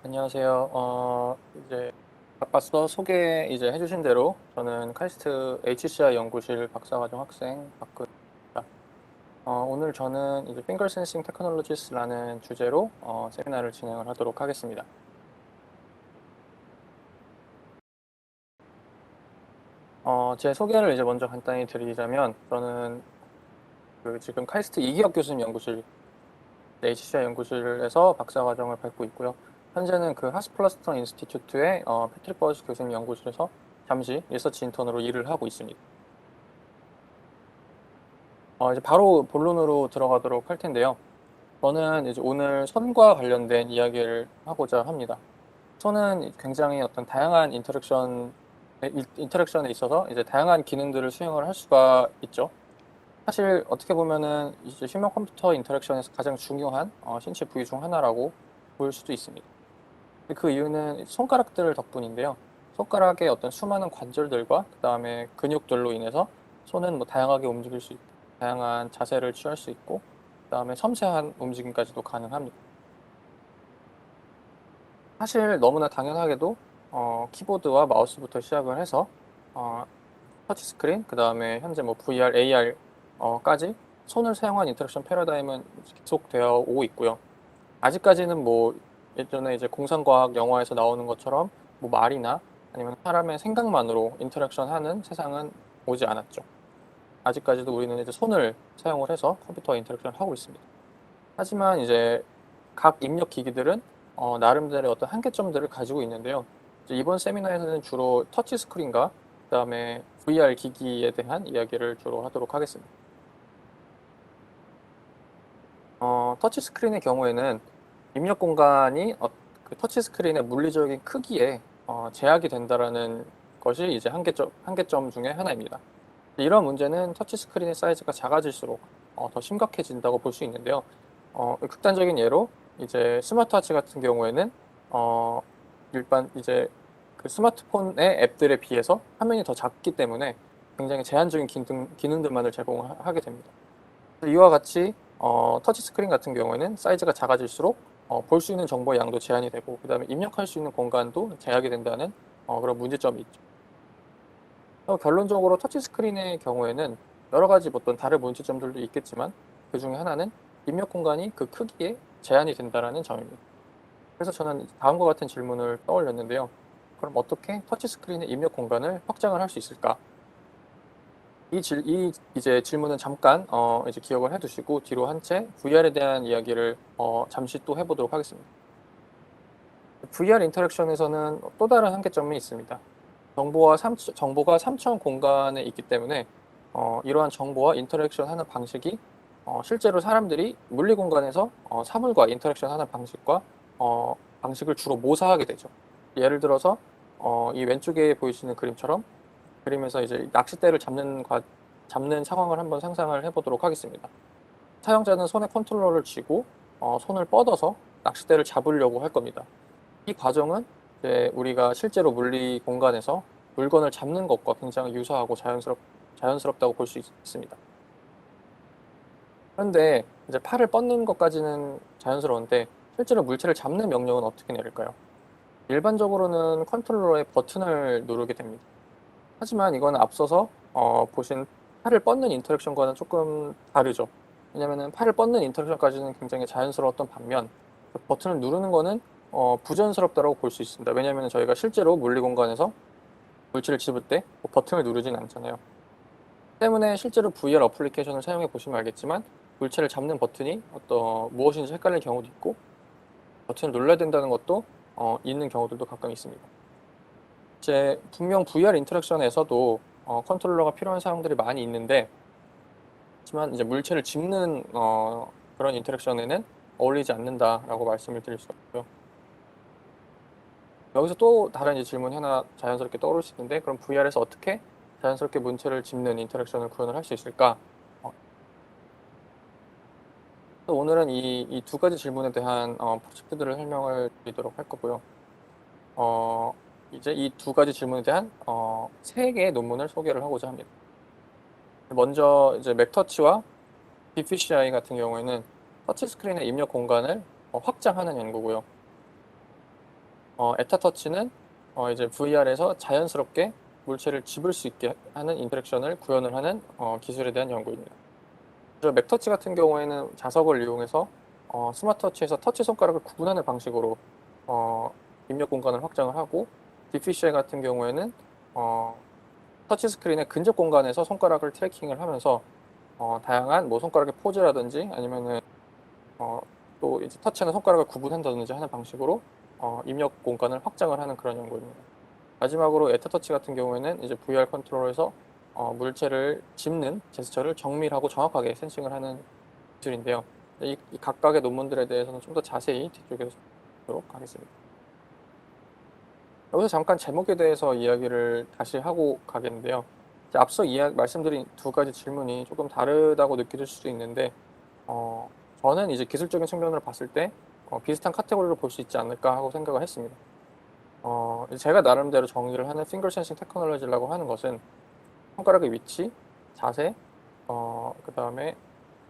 안녕하세요. 이제 앞서 소개 이제 해주신 대로 저는 카이스트 HCI 연구실 박사과정 학생 박근입니다. 오늘 저는 이제 Finger Sensing Technologies라는 주제로 세미나를 진행을 하도록 하겠습니다. 제 소개를 이제 먼저 간단히 드리자면 저는 지금 카이스트 이기혁 교수님 연구실 HCI 연구실에서 박사과정을 밟고 있고요. 현재는 그 하스플러스턴 인스티튜트의 패트릭 버스 교수님 연구실에서 잠시 리서치 인턴으로 일을 하고 있습니다. 이제 바로 본론으로 들어가도록 할 텐데요. 저는 이제 오늘 손과 관련된 이야기를 하고자 합니다. 손은 굉장히 어떤 다양한 인터랙션에 있어서 이제 다양한 기능들을 수행을 할 수가 있죠. 사실 어떻게 보면은 이제 휴먼 컴퓨터 인터랙션에서 가장 중요한 신체 부위 중 하나라고 볼 수도 있습니다. 그 이유는 손가락들 덕분인데요. 손가락의 어떤 수많은 관절들과 그 다음에 근육들로 인해서 손은 뭐 다양하게 움직일 수 있고, 다양한 자세를 취할 수 있고, 그 다음에 섬세한 움직임까지도 가능합니다. 사실 너무나 당연하게도 키보드와 마우스부터 시작을 해서 터치 스크린, 그 다음에 현재 뭐 VR, AR 까지 손을 사용한 인터랙션 패러다임은 계속되어 오고 있고요. 아직까지는 뭐 예전에 이제 공상과학 영화에서 나오는 것처럼 뭐 말이나 아니면 사람의 생각만으로 인터랙션 하는 세상은 오지 않았죠. 아직까지도 우리는 이제 손을 사용을 해서 컴퓨터와 인터랙션을 하고 있습니다. 하지만 이제 각 입력 기기들은 나름대로의 어떤 한계점들을 가지고 있는데요. 이번 세미나에서는 주로 터치 스크린과 그다음에 VR 기기에 대한 이야기를 주로 하도록 하겠습니다. 터치 스크린의 경우에는 입력 공간이 그 터치 스크린의 물리적인 크기에 제약이 된다라는 것이 이제 한계점 중에 하나입니다. 이런 문제는 터치 스크린의 사이즈가 작아질수록 더 심각해진다고 볼 수 있는데요. 극단적인 예로 이제 스마트워치 같은 경우에는 어, 일반 이제 그 스마트폰의 앱들에 비해서 화면이 더 작기 때문에 굉장히 제한적인 기능들만을 제공하게 됩니다. 이와 같이 터치 스크린 같은 경우에는 사이즈가 작아질수록 볼 수 있는 정보의 양도 제한이 되고 그 다음에 입력할 수 있는 공간도 제약이 된다는 그런 문제점이 있죠. 결론적으로 터치 스크린의 경우에는 여러 가지 어떤 다른 문제점들도 있겠지만 그 중에 하나는 입력 공간이 그 크기에 제한이 된다는 점입니다. 그래서 저는 다음과 같은 질문을 떠올렸는데요. 그럼 어떻게 터치 스크린의 입력 공간을 확장을 할 수 있을까? 이 이제 질문은 잠깐 이제 기억을 해두시고 뒤로 한 채 VR에 대한 이야기를 잠시 또 해보도록 하겠습니다. VR 인터랙션에서는 또 다른 한계점이 있습니다. 정보가 3차원 공간에 있기 때문에 이러한 정보와 인터랙션 하는 방식이 실제로 사람들이 물리 공간에서 사물과 인터랙션 하는 방식을 주로 모사하게 되죠. 예를 들어서 이 왼쪽에 보이시는 그림처럼 그림에서 이제 낚싯대를 잡는 상황을 한번 상상을 해보도록 하겠습니다. 사용자는 손에 컨트롤러를 쥐고 손을 뻗어서 낚싯대를 잡으려고 할 겁니다. 이 과정은 이제 우리가 실제로 물리 공간에서 물건을 잡는 것과 굉장히 유사하고 자연스럽다고 볼 수 있습니다. 그런데 이제 팔을 뻗는 것까지는 자연스러운데 실제로 물체를 잡는 명령은 어떻게 내릴까요? 일반적으로는 컨트롤러의 버튼을 누르게 됩니다. 하지만 이건 앞서서 보신 팔을 뻗는 인터랙션과는 조금 다르죠. 왜냐하면 팔을 뻗는 인터랙션까지는 굉장히 자연스러웠던 반면 그 버튼을 누르는 거는 부자연스럽다고 볼 수 있습니다. 왜냐하면 저희가 실제로 물리 공간에서 물체를 집을 때 버튼을 누르진 않잖아요. 때문에 실제로 VR 어플리케이션을 사용해 보시면 알겠지만 물체를 잡는 버튼이 무엇인지 헷갈릴 경우도 있고 버튼을 눌러야 된다는 것도 있는 경우들도 가끔 있습니다. 이제 분명 VR 인터랙션에서도 컨트롤러가 필요한 사항들이 많이 있는데 하지만 이제 물체를 짚는 그런 인터랙션에는 어울리지 않는다라고 말씀을 드릴 수 없고요. 여기서 또 다른 이제 질문이 하나 자연스럽게 떠오를 수 있는데 그럼 VR에서 어떻게 자연스럽게 물체를 짚는 인터랙션을 구현을 할 수 있을까? 또 오늘은 이 두 가지 질문에 대한 프로젝트들을 설명을 드리도록 할 거고요. 어, 이제 이 두 가지 질문에 대한 세 개의 논문을 소개를 하고자 합니다. 먼저 이제 맥터치와 BPCI 같은 경우에는 터치 스크린의 입력 공간을 확장하는 연구고요. 에타터치는 이제 VR에서 자연스럽게 물체를 집을 수 있게 하는 인터랙션을 구현을 하는 기술에 대한 연구입니다. 그리고 맥터치 같은 경우에는 자석을 이용해서 스마트워치에서 터치 손가락을 구분하는 방식으로 입력 공간을 확장을 하고, 디피셜 같은 경우에는 터치 스크린의 근접 공간에서 손가락을 트래킹을 하면서 다양한 뭐 손가락의 포즈라든지 아니면은 또 이제 터치하는 손가락을 구분한다든지 하는 방식으로 입력 공간을 확장을 하는 그런 연구입니다. 마지막으로 에타터치 같은 경우에는 이제 VR 컨트롤러에서 물체를 짚는 제스처를 정밀하고 정확하게 센싱을 하는 기술인데요. 이 각각의 논문들에 대해서는 좀 더 자세히 뒤쪽에서 보도록 하겠습니다. 여기서 잠깐 제목에 대해서 이야기를 다시 하고 가겠는데요. 앞서 말씀드린 두 가지 질문이 조금 다르다고 느껴질 수도 있는데, 저는 이제 기술적인 측면으로 봤을 때 비슷한 카테고리로 볼 수 있지 않을까 하고 생각을 했습니다. 제가 나름대로 정의를 하는 핑거 센싱 테크놀로지라고 하는 것은 손가락의 위치, 자세, 그 다음에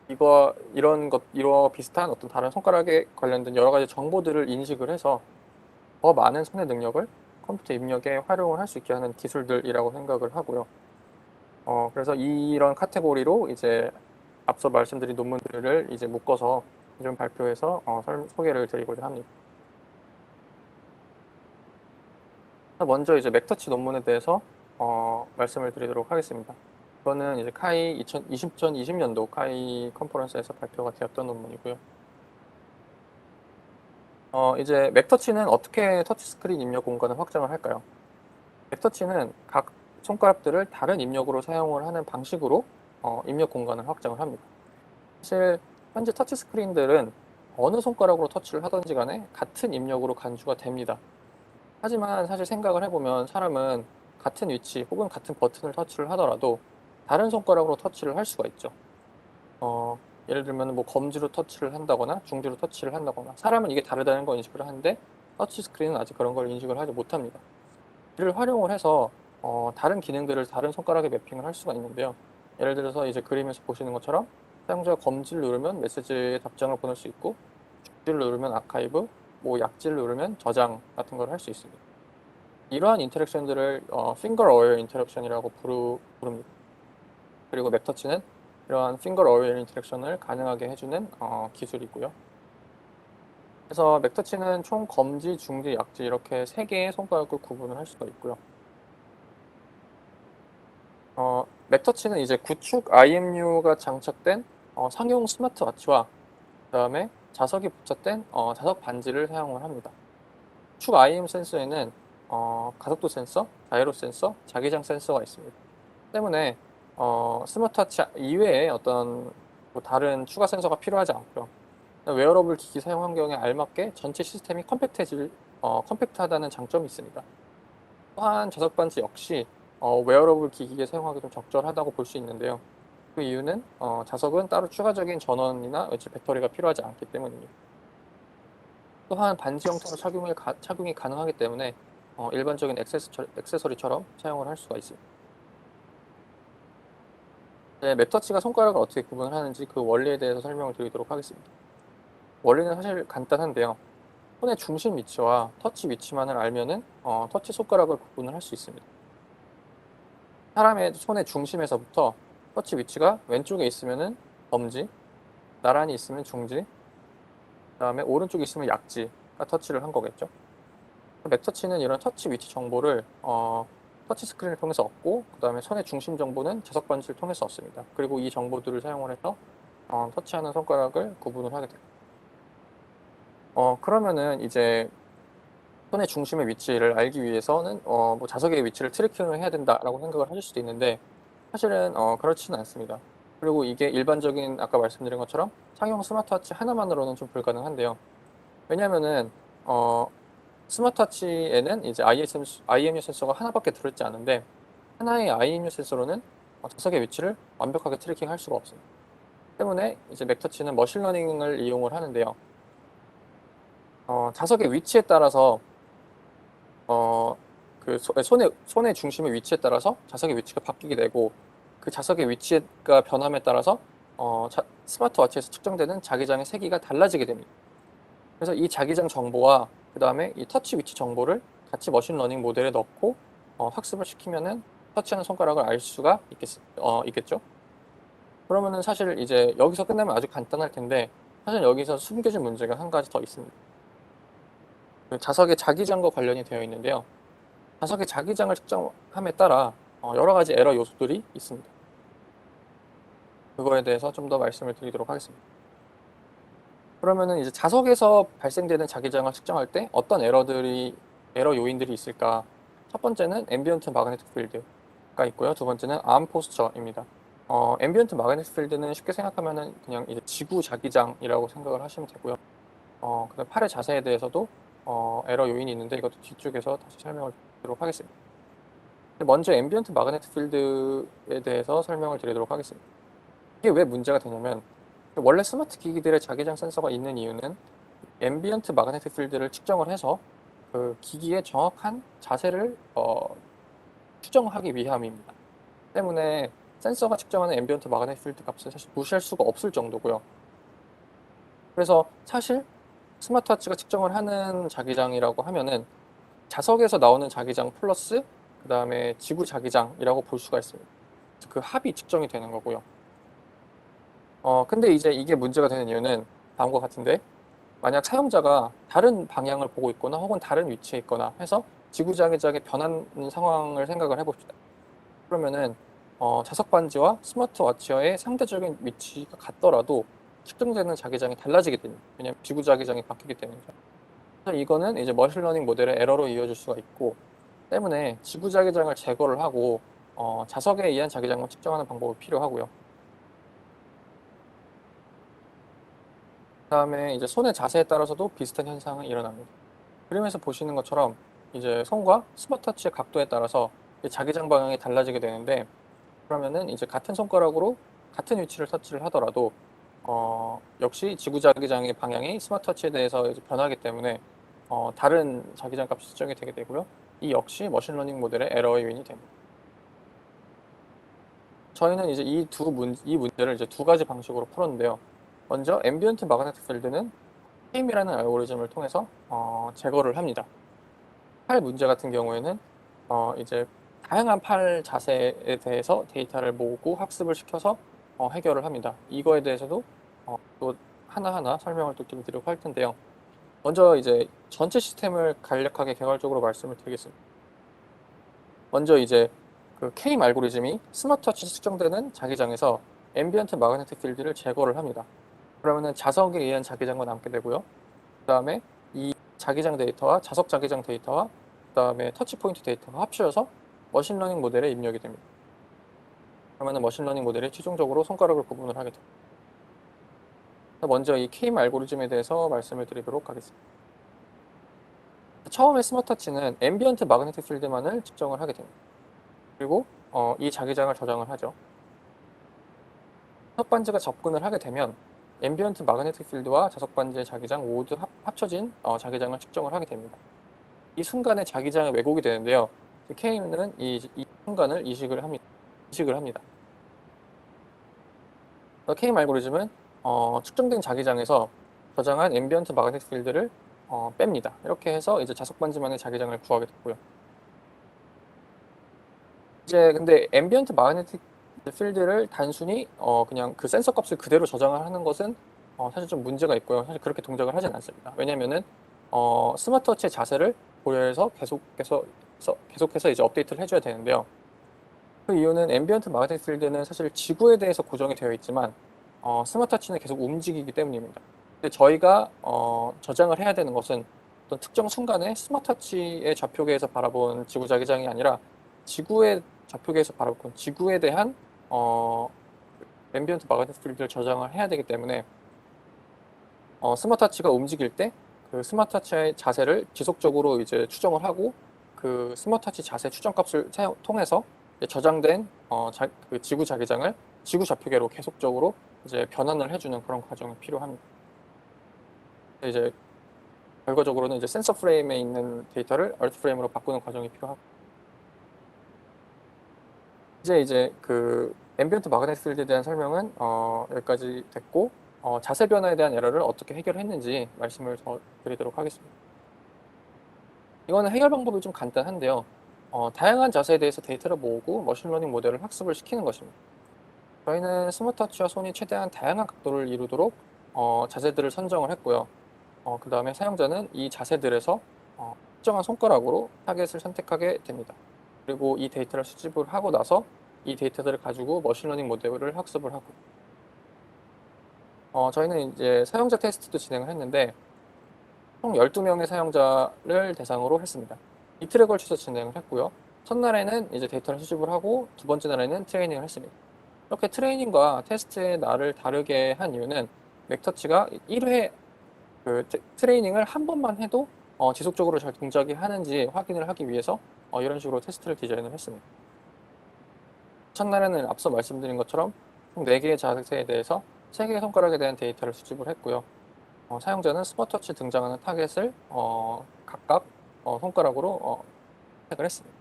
이와 비슷한 어떤 다른 손가락에 관련된 여러 가지 정보들을 인식을 해서 더 많은 손의 능력을 컴퓨터 입력에 활용을 할 수 있게 하는 기술들이라고 생각을 하고요. 그래서 이런 카테고리로 이제 앞서 말씀드린 논문들을 이제 묶어서 좀 발표해서 소개를 드리고자 합니다. 먼저 이제 맥터치 논문에 대해서 말씀을 드리도록 하겠습니다. 이거는 이제 카이 2020년도 카이 컨퍼런스에서 발표가 되었던 논문이고요. 이제 맥터치는 어떻게 터치스크린 입력 공간을 확장을 할까요? 맥터치는 각 손가락들을 다른 입력으로 사용을 하는 방식으로 입력 공간을 확장을 합니다. 사실 현재 터치스크린들은 어느 손가락으로 터치를 하든지 간에 같은 입력으로 간주가 됩니다. 하지만 사실 생각을 해보면 사람은 같은 위치 혹은 같은 버튼을 터치를 하더라도 다른 손가락으로 터치를 할 수가 있죠. 예를 들면 뭐 검지로 터치를 한다거나 중지로 터치를 한다거나, 사람은 이게 다르다는 걸 인식을 하는데 터치 스크린은 아직 그런 걸 인식을 하지 못합니다. 이를 활용을 해서 다른 기능들을 다른 손가락에 매핑을 할 수가 있는데요. 예를 들어서 이제 그림에서 보시는 것처럼 사용자가 검지를 누르면 메시지의 답장을 보낼 수 있고, 중지를 누르면 아카이브, 뭐 약지를 누르면 저장 같은 걸 할 수 있습니다. 이러한 인터랙션들을 finger aware 인터랙션이라고 부릅니다. 그리고 맥터치는 이러한 finger aware 인터랙션을 가능하게 해주는 기술이고요. 그래서 맥터치는 총 검지, 중지, 약지 이렇게 3개의 손가락을 구분을 할 수가 있고요. 맥터치는 이제 구축 IMU가 장착된 상용 스마트워치와 그 다음에 자석이 부착된 자석 반지를 사용을 합니다. 축 IM 센서에는 가속도 센서, 자이로 센서, 자기장 센서가 있습니다. 때문에 스마트워치 이외에 어떤 뭐 다른 추가 센서가 필요하지 않고요. 웨어러블 기기 사용 환경에 알맞게 전체 시스템이 컴팩트하다는 장점이 있습니다. 또한 자석 반지 역시 웨어러블 기기에 사용하기 좀 적절하다고 볼 수 있는데요. 그 이유는 자석은 따로 추가적인 전원이나 배터리가 필요하지 않기 때문입니다. 또한 반지 형태로 착용이 가능하기 때문에 일반적인 액세서리처럼 사용을 할 수가 있습니다. 네, 맥터치가 손가락을 어떻게 구분을 하는지 그 원리에 대해서 설명을 드리도록 하겠습니다. 원리는 사실 간단한데요. 손의 중심 위치와 터치 위치만을 알면은 터치 손가락을 구분을 할 수 있습니다. 사람의 손의 중심에서부터 터치 위치가 왼쪽에 있으면은 검지, 나란히 있으면 중지, 그 다음에 오른쪽에 있으면 약지가 터치를 한 거겠죠. 맥터치는 이런 터치 위치 정보를 터치 스크린을 통해서 얻고, 그 다음에 손의 중심 정보는 자석 반지를 통해서 얻습니다. 그리고 이 정보들을 사용을 해서 터치하는 손가락을 구분을 하게 됩니다. 그러면은 이제 손의 중심의 위치를 알기 위해서는 뭐 자석의 위치를 트래킹을 해야 된다라고 생각을 하실 수도 있는데, 사실은 그렇지는 않습니다. 그리고 이게 일반적인 아까 말씀드린 것처럼 상용 스마트워치 하나만으로는 좀 불가능한데요. 왜냐면은 스마트워치에는 이제 IMU 센서가 하나밖에 들어있지 않은데, 하나의 IMU 센서로는 자석의 위치를 완벽하게 트래킹할 수가 없습니다. 때문에 이제 맥터치는 머신러닝을 이용을 하는데요. 자석의 위치에 따라서 그 손의 중심의 위치에 따라서 자석의 위치가 바뀌게 되고, 그 자석의 위치가 변함에 따라서 스마트워치에서 측정되는 자기장의 세기가 달라지게 됩니다. 그래서 이 자기장 정보와 그 다음에 이 터치 위치 정보를 같이 머신러닝 모델에 넣고 학습을 시키면은 터치하는 손가락을 알 수가 있겠죠. 그러면은 사실 이제 여기서 끝나면 아주 간단할 텐데 사실 여기서 숨겨진 문제가 한 가지 더 있습니다. 그 자석의 자기장과 관련이 되어 있는데요. 자석의 자기장을 측정함에 따라 여러 가지 에러 요소들이 있습니다. 그거에 대해서 좀 더 말씀을 드리도록 하겠습니다. 그러면은 이제 자석에서 발생되는 자기장을 측정할 때 어떤 에러 요인들이 있을까? 첫 번째는 앰비언트 마그네틱 필드가 있고요. 두 번째는 암 포스처입니다. 앰비언트 마그네틱 필드는 쉽게 생각하면은 그냥 이제 지구 자기장이라고 생각을 하시면 되고요. 그다음 팔의 자세에 대해서도 에러 요인이 있는데 이것도 뒤쪽에서 다시 설명을 드리도록 하겠습니다. 먼저 앰비언트 마그네틱 필드에 대해서 설명을 드리도록 하겠습니다. 이게 왜 문제가 되냐면 원래 스마트 기기들의 자기장 센서가 있는 이유는 앰비언트 마그네틱 필드를 측정을 해서 그 기기의 정확한 자세를 추정하기 위함입니다. 때문에 센서가 측정하는 앰비언트 마그네틱 필드 값을 사실 무시할 수가 없을 정도고요. 그래서 사실 스마트워치가 측정을 하는 자기장이라고 하면은 자석에서 나오는 자기장 플러스 그 다음에 지구 자기장이라고 볼 수가 있습니다. 그 합이 측정이 되는 거고요. 근데 이제 이게 문제가 되는 이유는 다음과 같은데 만약 사용자가 다른 방향을 보고 있거나 혹은 다른 위치에 있거나 해서 지구 자기장이 변하는 상황을 생각을 해봅시다. 그러면은 자석 반지와 스마트워치와의 상대적인 위치가 같더라도 측정되는 자기장이 달라지게 됩니다. 왜냐하면 지구 자기장이 바뀌기 때문이죠. 그래서 이거는 이제 머신러닝 모델의 에러로 이어질 수가 있고 때문에 지구 자기장을 제거를 하고 자석에 의한 자기장만 측정하는 방법이 필요하고요. 그다음에 이제 손의 자세에 따라서도 비슷한 현상이 일어납니다. 그림에서 보시는 것처럼 이제 손과 스마트워치의 각도에 따라서 자기장 방향이 달라지게 되는데 그러면은 이제 같은 손가락으로 같은 위치를 터치를 하더라도 역시 지구 자기장의 방향이 스마트워치에 대해서 이제 변하기 때문에 다른 자기장 값이 측정이 되게 되고요. 이 역시 머신러닝 모델의 에러의 요인이 됩니다. 저희는 이제 이 문제를 이제 두 가지 방식으로 풀었는데요. 먼저 앰비언트 마그네틱 필드는 KM이라는 알고리즘을 통해서 제거를 합니다. 팔 문제 같은 경우에는 이제 다양한 팔 자세에 대해서 데이터를 모으고 학습을 시켜서 해결을 합니다. 이거에 대해서도 또 하나하나 설명을 또 드리도록 할 텐데요. 먼저 이제 전체 시스템을 간략하게 개괄적으로 말씀을 드리겠습니다. 먼저 이제 그 K임 알고리즘이 스마트워치 측정되는 자기장에서 앰비언트 마그네틱 필드를 제거를 합니다. 그러면은 자석에 의한 자기장만 남게 되고요. 그 다음에 이 자기장 데이터와 자석 자기장 데이터와 그 다음에 터치 포인트 데이터가 합쳐져서 머신러닝 모델에 입력이 됩니다. 그러면은 머신러닝 모델이 최종적으로 손가락을 구분을 하게 됩니다. 먼저 이 K임 알고리즘에 대해서 말씀을 드리도록 하겠습니다. 처음에 스마트워치는 앰비언트 마그네틱 필드만을 측정을 하게 됩니다. 그리고 이 자기장을 저장을 하죠. 자석 반지가 접근을 하게 되면 앰비언트 마그네틱 필드와 자석 반지의 자기장 모두 합쳐진 자기장을 측정을 하게 됩니다. 이 순간에 자기장이 왜곡이 되는데요. K는 이 순간을 이식을 합니다. K 알고리즘은 측정된 자기장에서 저장한 앰비언트 마그네틱 필드를 뺍니다. 이렇게 해서 이제 자석 반지만의 자기장을 구하게 됐고요. 이제 근데 앰비언트 마그네틱 필드를 단순히 그냥 그 센서 값을 그대로 저장을 하는 것은 사실 좀 문제가 있고요. 사실 그렇게 동작을 하진 않습니다. 왜냐면은 스마트워치의 자세를 고려해서 계속해서 이제 업데이트를 해줘야 되는데요. 그 이유는 앰비언트 마그네틱 필드는 사실 지구에 대해서 고정이 되어 있지만 스마트워치는 계속 움직이기 때문입니다. 근데 저희가 저장을 해야 되는 것은 어떤 특정 순간에 스마트워치의 좌표계에서 바라본 지구 자기장이 아니라 지구의 좌표계에서 바라본 지구에 대한 앰비언트 마그네틱 필드를 저장을 해야 되기 때문에 스마트워치가 움직일 때 그 스마트워치의 자세를 지속적으로 이제 추정을 하고 그 스마트워치 자세 추정 값을 통해서 저장된 그 지구 자기장을 지구 좌표계로 계속적으로 이제 변환을 해주는 그런 과정이 필요합니다. 이제 결과적으로는 이제 센서 프레임에 있는 데이터를 얼트 프레임으로 바꾸는 과정이 필요하고 이제 그 앰비언트 마그네틱 필드에 대한 설명은 여기까지 됐고 자세 변화에 대한 에러를 어떻게 해결했는지 말씀을 더 드리도록 하겠습니다. 이거는 해결 방법이 좀 간단한데요. 다양한 자세에 대해서 데이터를 모으고 머신러닝 모델을 학습을 시키는 것입니다. 저희는 스마트워치와 손이 최대한 다양한 각도를 이루도록 자세들을 선정을 했고요. 그 다음에 사용자는 이 자세들에서 특정한 손가락으로 타겟을 선택하게 됩니다. 그리고 이 데이터를 수집을 하고 나서 이 데이터들을 가지고 머신러닝 모델을 학습을 하고, 저희는 이제 사용자 테스트도 진행을 했는데 총 12명의 사용자를 대상으로 했습니다. 이틀에 걸쳐서 진행을 했고요. 첫날에는 이제 데이터를 수집을 하고 두 번째 날에는 트레이닝을 했습니다. 이렇게 트레이닝과 테스트의 날을 다르게 한 이유는 맥터치가 1회 그 트레이닝을 한 번만 해도 지속적으로 잘 동작이 하는지 확인을 하기 위해서 이런 식으로 테스트를 디자인을 했습니다. 첫날에는 앞서 말씀드린 것처럼 총 4개의 자세에 대해서 3개의 손가락에 대한 데이터를 수집을 했고요. 사용자는 스마트워치 등장하는 타겟을 각각 손가락으로 선택을 했습니다.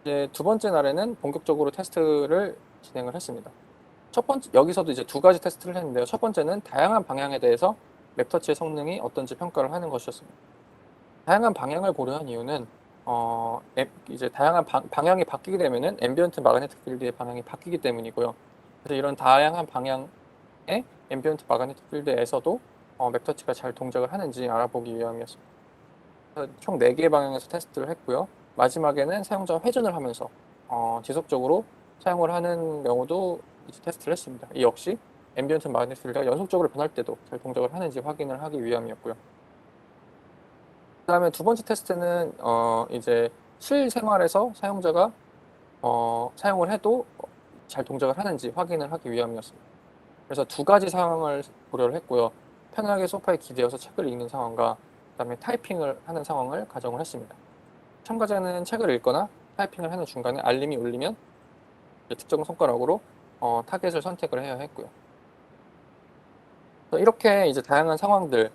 이제 두 번째 날에는 본격적으로 테스트를 진행을 했습니다. 첫 번째, 여기서도 이제 두 가지 테스트를 했는데요. 첫 번째는 다양한 방향에 대해서 맥터치의 성능이 어떤지 평가를 하는 것이었습니다. 다양한 방향을 고려한 이유는 이제 다양한 방향이 바뀌게 되면은 앰비언트 마그네틱 필드의 방향이 바뀌기 때문이고요. 그래서 이런 다양한 방향의 앰비언트 마그네틱 필드에서도 맥터치가 잘 동작을 하는지 알아보기 위함이었습니다. 총 4개의 방향에서 테스트를 했고요. 마지막에는 사용자 회전을 하면서 지속적으로 사용을 하는 경우도 이제 테스트를 했습니다. 이 역시 앰비언트 마그네틱 필드가 연속적으로 변할 때도 잘 동작을 하는지 확인을 하기 위함이었고요. 그 다음에 두 번째 테스트는 이제 실생활에서 사용자가 사용을 해도 잘 동작을 하는지 확인을 하기 위함이었습니다. 그래서 두 가지 상황을 고려를 했고요. 편하게 소파에 기대어서 책을 읽는 상황과 그다음에 타이핑을 하는 상황을 가정을 했습니다. 참가자는 책을 읽거나 타이핑을 하는 중간에 알림이 울리면 특정 손가락으로 타겟을 선택을 해야 했고요. 이렇게 이제 다양한 상황들,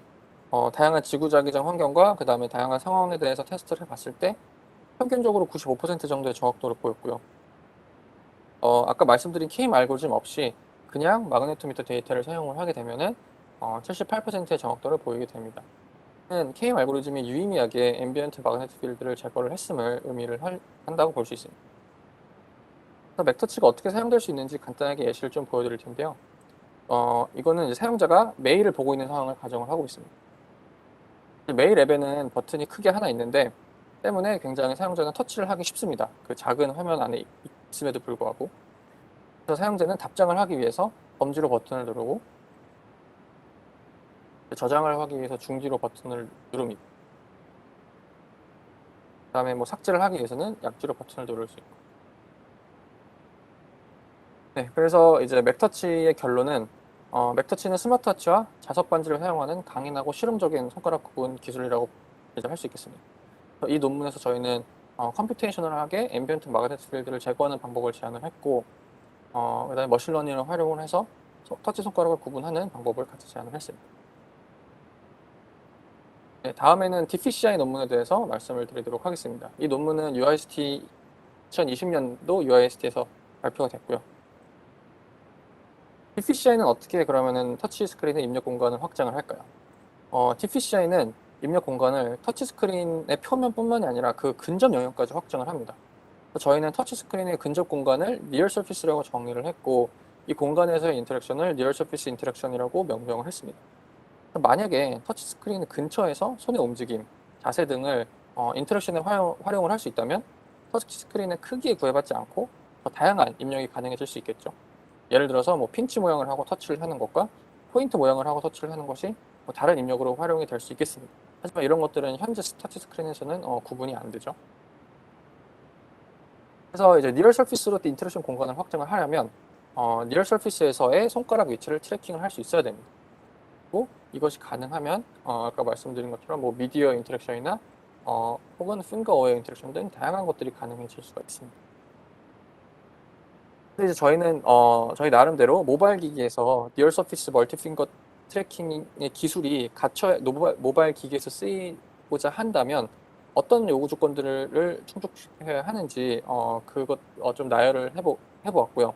다양한 지구자기장 환경과 그 다음에 다양한 상황에 대해서 테스트를 해봤을 때 평균적으로 95% 정도의 정확도를 보였고요. 아까 말씀드린 KM 알고리즘 없이 그냥 마그네토미터 데이터를 사용을 하게 되면은 78%의 정확도를 보이게 됩니다. KM 알고리즘이 유의미하게 앰비언트 마그네틱 필드를 제거를 했음을 의미를 한다고 볼 수 있습니다. 그래서 맥터치가 어떻게 사용될 수 있는지 간단하게 예시를 좀 보여드릴 텐데요. 이거는 이제 사용자가 메일을 보고 있는 상황을 가정을 하고 있습니다. 메일 앱에는 버튼이 크게 하나 있는데 때문에 굉장히 사용자는 터치를 하기 쉽습니다. 그 작은 화면 안에 있음에도 불구하고. 그래서 사용자는 답장을 하기 위해서 검지로 버튼을 누르고 저장을 하기 위해서 중지로 버튼을 누릅니다. 그 다음에 뭐 삭제를 하기 위해서는 약지로 버튼을 누를 수 있고. 네, 그래서 이제 맥터치의 결론은 맥터치는 스마트워치와 자석 반지를 사용하는 강인하고 실용적인 손가락 구분 기술이라고 이제 할 수 있겠습니다. 이 논문에서 저희는 컴퓨테이셔널하게 앰비언트 마그네틱 필드를 제거하는 방법을 제안을 했고, 그다음에 머신러닝을 활용을 해서 터치 손가락을 구분하는 방법을 같이 제안을 했습니다. 네, 다음에는 DPCI 논문에 대해서 말씀을 드리도록 하겠습니다. 이 논문은 UIST 2020년도 UIST에서 발표가 됐고요. DPCI는 어떻게 그러면은 터치 스크린의 입력 공간을 확장을 할까요? DPCI는 입력 공간을 터치 스크린의 표면뿐만이 아니라 그 근접 영역까지 확장을 합니다. 저희는 터치 스크린의 근접 공간을 리얼 서피스라고 정의를 했고, 이 공간에서의 인터랙션을 리얼 서피스 인터랙션이라고 명명을 했습니다. 만약에 터치 스크린 근처에서 손의 움직임, 자세 등을 인터랙션에 활용을 할 수 있다면 터치 스크린의 크기에 구애받지 않고 더 다양한 입력이 가능해질 수 있겠죠. 예를 들어서 뭐 핀치 모양을 하고 터치를 하는 것과 포인트 모양을 하고 터치를 하는 것이 다른 입력으로 활용이 될 수 있겠습니다. 하지만 이런 것들은 현재 터치 스크린에서는 구분이 안 되죠. 그래서 이제 니럴 서피스로 인터랙션 공간을 확장을 하려면 니럴 서피스에서의 손가락 위치를 트래킹을 할 수 있어야 됩니다. 그리고 이것이 가능하면 아까 말씀드린 것처럼 뭐 미디어 인터랙션이나 혹은 핑거 어웨어 인터랙션 등 다양한 것들이 가능해질 수가 있습니다. 근데 이제 저희는 저희 나름대로 모바일 기기에서 리얼 서피스 멀티 핑거 트래킹의 기술이 모바일 기기에서 쓰이고자 한다면 어떤 요구 조건들을 충족해야 하는지 그것 좀 나열을 해보았고요.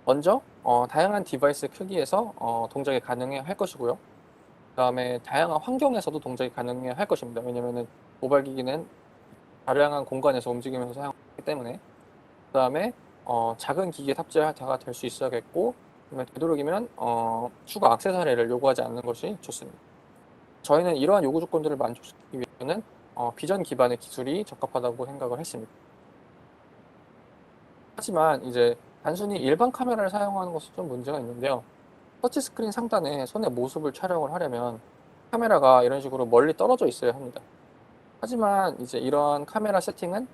먼저 다양한 디바이스 크기에서 동작이 가능해야 할 것이고요. 그다음에 다양한 환경에서도 동작이 가능할 것입니다. 왜냐면은 모바일 기기는 다양한 공간에서 움직이면서 사용하기 때문에. 그다음에 작은 기기에 탑재가 될 수 있어야겠고, 그다음에 되도록이면 추가 액세서리를 요구하지 않는 것이 좋습니다. 저희는 이러한 요구 조건들을 만족시키기 위해서는 비전 기반의 기술이 적합하다고 생각을 했습니다. 하지만 이제 단순히 일반 카메라를 사용하는 것은 좀 문제가 있는데요. 터치스크린 상단에 손의 모습을 촬영을 하려면 카메라가 이런 식으로 멀리 떨어져 있어야 합니다. 하지만 이제 이러한 카메라 세팅은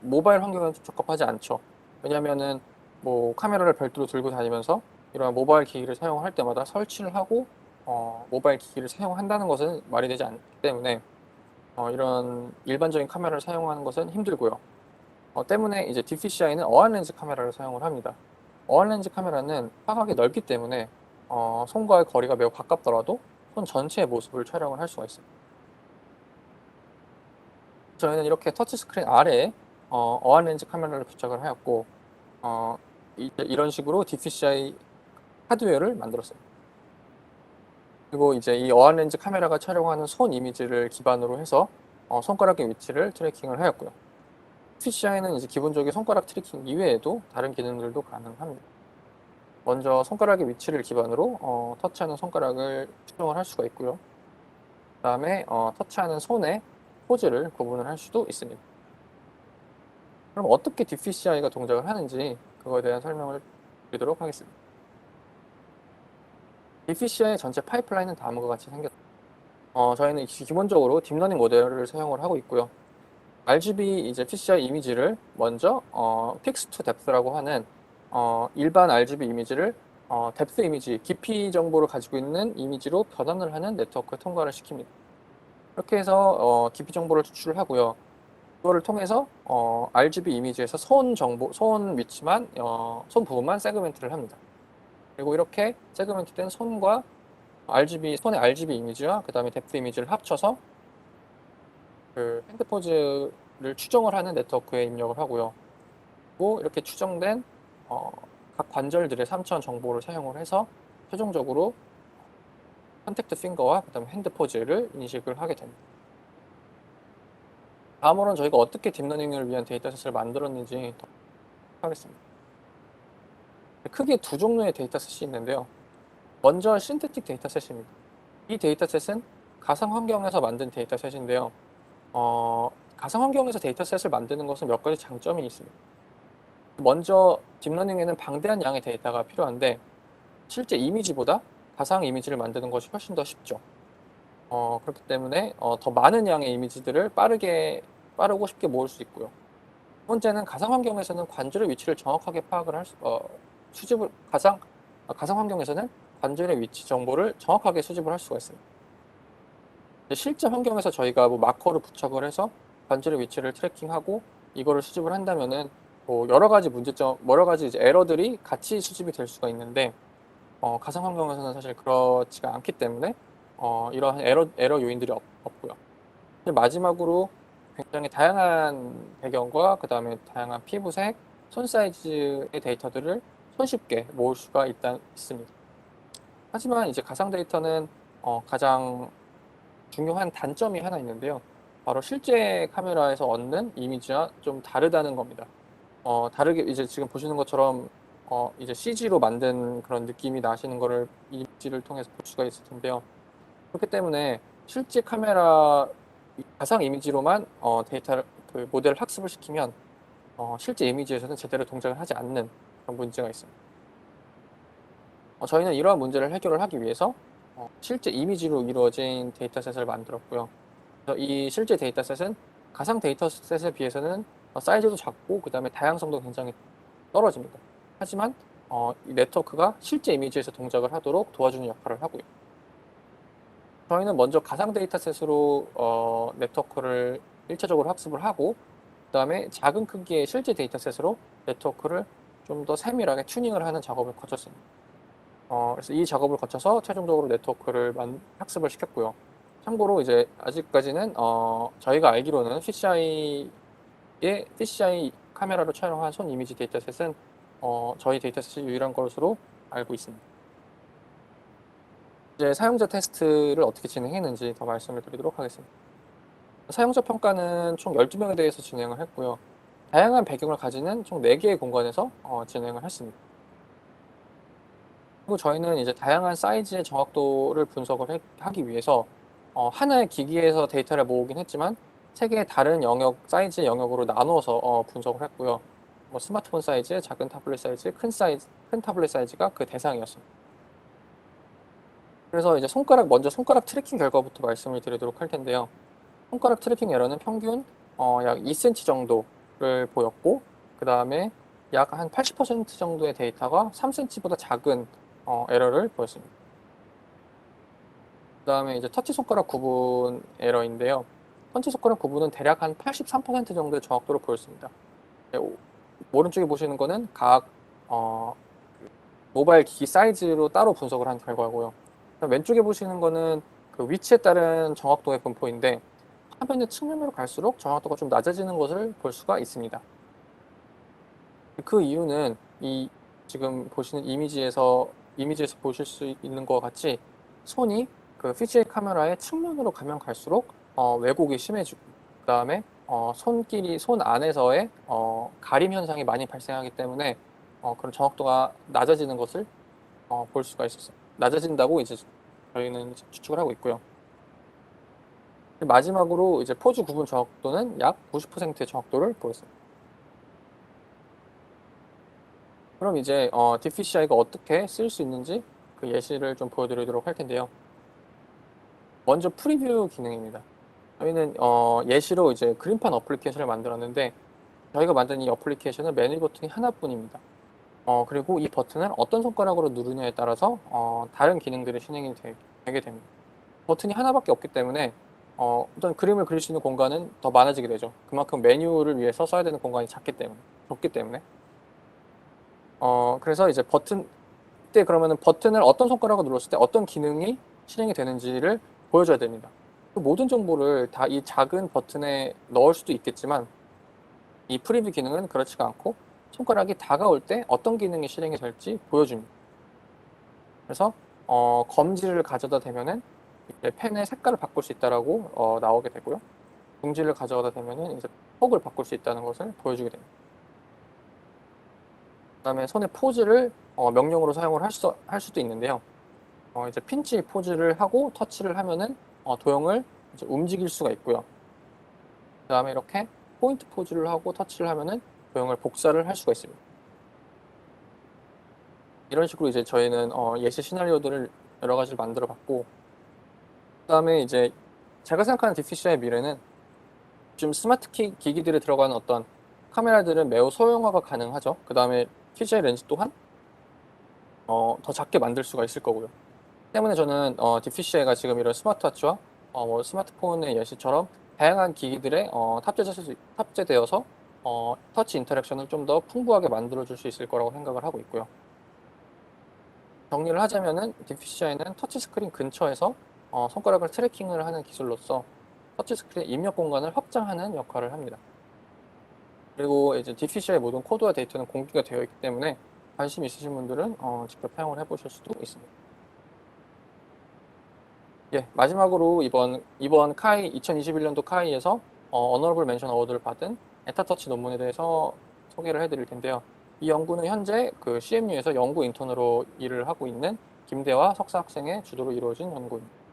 모바일 환경에는 좀 적합하지 않죠. 왜냐면은 뭐 카메라를 별도로 들고 다니면서 이러한 모바일 기기를 사용할 때마다 설치를 하고 모바일 기기를 사용한다는 것은 말이 되지 않기 때문에 이런 일반적인 카메라를 사용하는 것은 힘들고요. 때문에 이제 DPCI는 어안 렌즈 카메라를 사용을 합니다. 어안 렌즈 카메라는 화각이 넓기 때문에 손과의 거리가 매우 가깝더라도 손 전체의 모습을 촬영을 할 수가 있습니다. 저희는 이렇게 터치스크린 아래에 어안 렌즈 카메라를 부착을 하였고 이런 식으로 DPCI 하드웨어를 만들었어요. 그리고 이제 이 어안 렌즈 카메라가 촬영하는 손 이미지를 기반으로 해서 손가락의 위치를 트래킹을 하였고요. DPCI는 이제 기본적인 손가락 트래킹 이외에도 다른 기능들도 가능합니다. 먼저 손가락의 위치를 기반으로 터치하는 손가락을 추정을 할 수가 있고요. 그 다음에 터치하는 손의 포즈를 구분을 할 수도 있습니다. 그럼 어떻게 DPCI가 동작을 하는지 그거에 대한 설명을 드리도록 하겠습니다. DPCI의 전체 파이프라인은 다음과 같이 생겼습니다. 저희는 기본적으로 딥러닝 모델을 사용을 하고 있고요. RGB 이제 PCI 이미지를 먼저 픽스 투 뎁스라고 하는 일반 RGB 이미지를 뎁스 이미지, 깊이 정보를 가지고 있는 이미지로 변환을 하는 네트워크에 통과를 시킵니다. 이렇게 해서 깊이 정보를 추출을 하고요. 그거를 통해서 RGB 이미지에서 손 정보, 손 위치만, 손 부분만 세그멘트를 합니다. 그리고 이렇게 세그멘트된 손과 손의 RGB 이미지와 그 다음에 뎁스 이미지를 합쳐서 그 핸드 포즈를 추정을 하는 네트워크에 입력을 하고요. 그리고 이렇게 추정된 각 관절들의 3차원 정보를 사용을 해서 최종적으로 컨택트 핑거와 그 다음에 핸드 포즈를 인식을 하게 됩니다. 다음으로는 저희가 어떻게 딥러닝을 위한 데이터셋을 만들었는지 더 하겠습니다. 크게 두 종류의 데이터셋이 있는데요. 먼저 신테틱 데이터셋입니다. 이 데이터셋은 가상 환경에서 만든 데이터셋인데요. 가상 환경에서 데이터셋을 만드는 것은 몇 가지 장점이 있습니다. 먼저 딥러닝에는 방대한 양의 데이터가 필요한데 실제 이미지보다 가상 이미지를 만드는 것이 훨씬 더 쉽죠. 그렇기 때문에 더 많은 양의 이미지들을 빠르고 쉽게 모을 수 있고요. 두 번째는 가상 환경에서는 관절의 위치를 정확하게 파악을 수집을 가상 환경에서는 관절의 위치 정보를 정확하게 수집을 할 수가 있습니다. 실제 환경에서 저희가 뭐 마커를 부착을 해서 관절의 위치를 트래킹하고 이거를 수집을 한다면은 뭐 여러 가지 이제 에러들이 같이 수집이 될 수가 있는데 가상 환경에서는 사실 그렇지가 않기 때문에 이러한 에러 요인들이 없고요. 마지막으로 굉장히 다양한 배경과 그 다음에 다양한 피부색, 손 사이즈의 데이터들을 손쉽게 모을 수가 있습니다. 하지만 이제 가상 데이터는 가장 중요한 단점이 하나 있는데요. 바로 실제 카메라에서 얻는 이미지와 좀 다르다는 겁니다. 다르게 이제 지금 보시는 것처럼 이제 CG로 만든 그런 느낌이 나시는 거를 이미지를 통해서 볼 수가 있을 텐데요. 그렇기 때문에 실제 카메라 가상 이미지로만 그 모델을 학습을 시키면 실제 이미지에서는 제대로 동작을 하지 않는 그런 문제가 있습니다. 저희는 이러한 문제를 해결을 하기 위해서 실제 이미지로 이루어진 데이터셋을 만들었고요. 그래서 이 실제 데이터셋은 가상 데이터셋에 비해서는 사이즈도 작고 그 다음에 다양성도 굉장히 떨어집니다. 하지만 이 네트워크가 실제 이미지에서 동작을 하도록 도와주는 역할을 하고요. 저희는 먼저 가상 데이터셋으로 네트워크를 1차적으로 학습을 하고 그 다음에 작은 크기의 실제 데이터셋으로 네트워크를 좀 더 세밀하게 튜닝을 하는 작업을 거쳤습니다. 그래서 이 작업을 거쳐서 최종적으로 네트워크를 학습을 시켰고요. 참고로 이제 아직까지는 저희가 알기로는 PCI 카메라로 촬영한 손 이미지 데이터셋은 저희 데이터셋이 유일한 것으로 알고 있습니다. 이제 사용자 테스트를 어떻게 진행했는지 더 말씀을 드리도록 하겠습니다. 사용자 평가는 총 12명에 대해서 진행을 했고요. 다양한 배경을 가지는 총 4개의 공간에서 진행을 했습니다. 그리고 저희는 이제 다양한 사이즈의 정확도를 분석을 하기 위해서 하나의 기기에서 데이터를 모으긴 했지만 3개의 다른 영역, 사이즈의 영역으로 나누어서 분석을 했고요. 뭐 스마트폰 사이즈, 작은 타블렛 사이즈, 큰 타블렛 사이즈가 그 대상이었습니다. 그래서 이제 먼저 손가락 트래킹 결과부터 말씀을 드리도록 할 텐데요. 손가락 트래킹 에러는 평균 약 2cm 정도를 보였고, 그 다음에 약 한 80% 정도의 데이터가 3cm보다 작은 에러를 보였습니다. 그 다음에 이제 터치 손가락 구분 에러인데요. 터치 손가락 구분은 대략 한 83% 정도의 정확도를 보였습니다. 네, 오른쪽에 보시는 거는 각 모바일 기기 사이즈로 따로 분석을 한 결과고요. 왼쪽에 보시는 거는 그 위치에 따른 정확도의 분포인데, 화면의 측면으로 갈수록 정확도가 좀 낮아지는 것을 볼 수가 있습니다. 그 이유는 이 지금 보시는 이미지에서 보실 수 있는 것과 같이 손이 그 PGA 카메라의 측면으로 가면 갈수록 왜곡이 심해지고, 그 다음에 손 안에서의 가림 현상이 많이 발생하기 때문에 그런 정확도가 낮아지는 것을 볼 수가 있었어요. 낮아진다고 이제 저희는 추측을 하고 있고요. 마지막으로 이제 포즈 구분 정확도는 약 90%의 정확도를 보였습니다. 그럼 이제 DPCI가 어떻게 쓸 수 있는지 그 예시를 좀 보여드리도록 할 텐데요. 먼저 프리뷰 기능입니다. 저희는 예시로 이제 그림판 어플리케이션을 만들었는데, 저희가 만든 이 어플리케이션은 메뉴 버튼이 하나뿐입니다. 그리고 이 버튼을 어떤 손가락으로 누르냐에 따라서 다른 기능들이 진행이 되게 됩니다. 버튼이 하나밖에 없기 때문에 어떤 그림을 그릴 수 있는 공간은 더 많아지게 되죠. 그만큼 메뉴를 위해서 써야 되는 공간이 좁기 때문에. 그래서 이제 그러면은 버튼을 어떤 손가락으로 눌렀을 때 어떤 기능이 실행이 되는지를 보여줘야 됩니다. 그 모든 정보를 다 이 작은 버튼에 넣을 수도 있겠지만, 이 프리뷰 기능은 그렇지가 않고 손가락이 다가올 때 어떤 기능이 실행이 될지 보여줍니다. 그래서 검지를 가져다 대면은 이제 펜의 색깔을 바꿀 수 있다라고 나오게 되고요. 중지를 가져다 대면은 이제 폭을 바꿀 수 있다는 것을 보여주게 됩니다. 그다음에 손의 포즈를 명령으로 사용을 할 수도 있는데요. 이제 핀치 포즈를 하고 터치를 하면은 도형을 이제 움직일 수가 있고요. 그다음에 이렇게 포인트 포즈를 하고 터치를 하면은 도형을 복사를 할 수가 있습니다. 이런 식으로 이제 저희는 예시 시나리오들을 여러 가지를 만들어 봤고, 그다음에 이제 제가 생각하는 DPCI의 미래는 지금 스마트 기기들에 들어가는 어떤 카메라들은 매우 소형화가 가능하죠. 그다음에 TGI 렌즈 또한 더 작게 만들 수가 있을 거고요. 때문에 저는 DPCI가 지금 이런 스마트워치와 뭐 스마트폰의 예시처럼 다양한 기기들에 탑재되어서 터치 인터랙션을 좀 더 풍부하게 만들어줄 수 있을 거라고 생각을 하고 있고요. 정리를 하자면은 DPCI는 터치스크린 근처에서 손가락을 트래킹을 하는 기술로서 터치스크린 입력 공간을 확장하는 역할을 합니다. 그리고 이제 DPCI 모든 코드와 데이터는 공개가 되어 있기 때문에 관심 있으신 분들은 직접 사용을 해보실 수도 있습니다. 예, 마지막으로 이번 카이 2021년도 카이에서 어너러블 멘션 어워드를 받은 에타터치 논문에 대해서 소개를 해드릴 텐데요. 이 연구는 현재 그 CMU에서 연구 인턴으로 일을 하고 있는 김대화 석사 학생의 주도로 이루어진 연구입니다.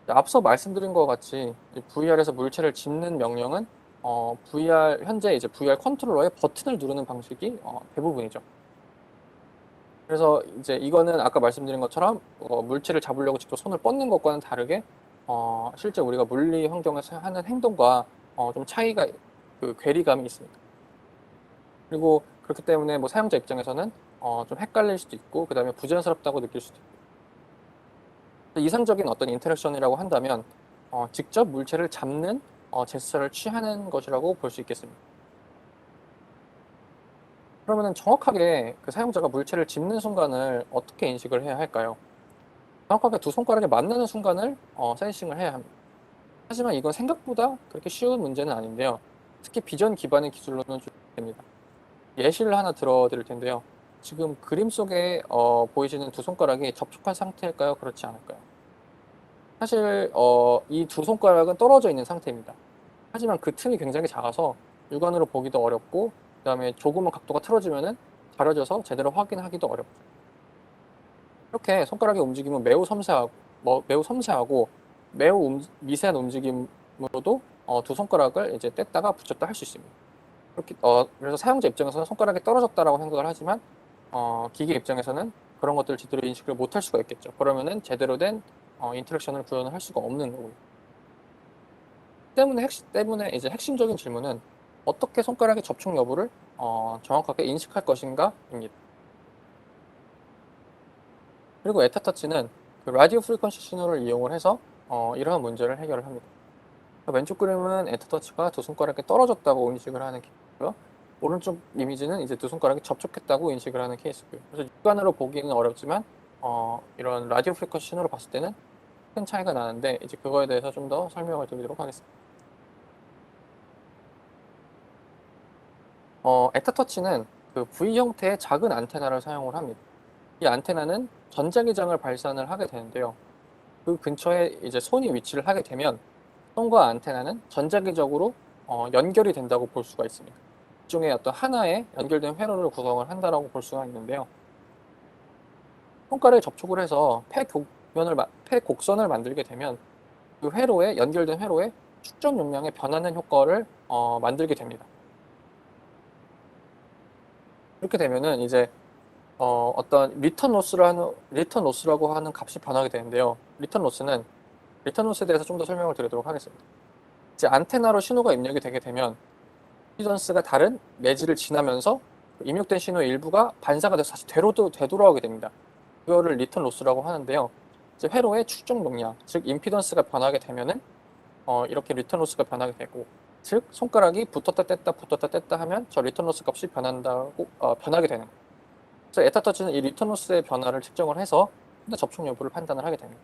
앞서 말씀드린 것 같이 VR에서 물체를 짚는 명령은 현재 이제 VR 컨트롤러의 버튼을 누르는 방식이 대부분이죠. 그래서 이제 이거는 아까 말씀드린 것처럼 물체를 잡으려고 직접 손을 뻗는 것과는 다르게 실제 우리가 물리 환경에서 하는 행동과 좀 그 괴리감이 있습니다. 그리고 그렇기 때문에 뭐 사용자 입장에서는 좀 헷갈릴 수도 있고, 그 다음에 부자연스럽다고 느낄 수도 있고, 이상적인 어떤 인터랙션이라고 한다면 직접 물체를 잡는 제스처를 취하는 것이라고 볼 수 있겠습니다. 그러면 정확하게 그 사용자가 물체를 짚는 순간을 어떻게 인식을 해야 할까요? 정확하게 두 손가락에 만나는 순간을 센싱을 해야 합니다. 하지만 이건 생각보다 그렇게 쉬운 문제는 아닌데요. 특히 비전 기반의 기술로는 좀 됩니다. 예시를 하나 들어드릴 텐데요. 지금 그림 속에 보이시는 두 손가락이 접촉한 상태일까요? 그렇지 않을까요? 사실 이 두 손가락은 떨어져 있는 상태입니다. 하지만 그 틈이 굉장히 작아서 육안으로 보기도 어렵고 그다음에 조금만 각도가 틀어지면은 가려져서 제대로 확인하기도 어렵고 이렇게 손가락의 움직임은 매우 섬세하고 매우 미세한 움직임으로도 두 손가락을 이제 뗐다가 붙였다 할 수 있습니다. 그렇게 그래서 사용자 입장에서는 손가락이 떨어졌다라고 생각을 하지만 기계 입장에서는 그런 것들을 제대로 인식을 못할 수가 있겠죠. 그러면은 제대로 된 인터랙션을 구현을 할 수가 없는 거고요. 때문에 이제 핵심적인 질문은 어떻게 손가락의 접촉 여부를 정확하게 인식할 것인가입니다. 그리고 에타터치는 그 라디오 프리퀀시 신호를 이용을 해서 이러한 문제를 해결을 합니다. 왼쪽 그림은 에타터치가 두 손가락에 떨어졌다고 인식을 하는 케이스고요. 오른쪽 이미지는 이제 두 손가락이 접촉했다고 인식을 하는 케이스고요. 그래서 육안으로 보기는 어렵지만 이런 라디오 프리퀀시 신호를 봤을 때는 큰 차이가 나는데 이제 그거에 대해서 좀 더 설명을 드리도록 하겠습니다. 에타터치는 그 V 형태의 작은 안테나를 사용을 합니다. 이 안테나는 전자기장을 발산을 하게 되는데요. 그 근처에 이제 손이 위치를 하게 되면 손과 안테나는 전자기적으로 연결이 된다고 볼 수가 있습니다. 일종의 어떤 하나의 연결된 회로를 구성을 한다라고 볼 수가 있는데요. 손가락에 접촉을 해서 폐곡선을 만들게 되면 그 연결된 회로에 축적 용량의 변하는 효과를 만들게 됩니다. 이렇게 되면은 이제 어떤 리턴 로스라고 하는 값이 변하게 되는데요. 리턴 로스에 대해서 좀 더 설명을 드리도록 하겠습니다. 이제 안테나로 신호가 입력이 되게 되면 임피던스가 다른 매질을 지나면서 입력된 신호의 일부가 반사가 돼서 다시 되돌아오게 됩니다. 그거를 리턴 로스라고 하는데요. 이제 회로의 축적 용량, 즉 임피던스가 변하게 되면은 이렇게 리턴 로스가 변하게 되고, 즉 손가락이 붙었다 뗐다 하면 저 리턴 로스 값이 변하게 되는 거예요. 그래서 에타터치는 이 리턴 로스의 변화를 측정을 해서 접촉 여부를 판단을 하게 됩니다.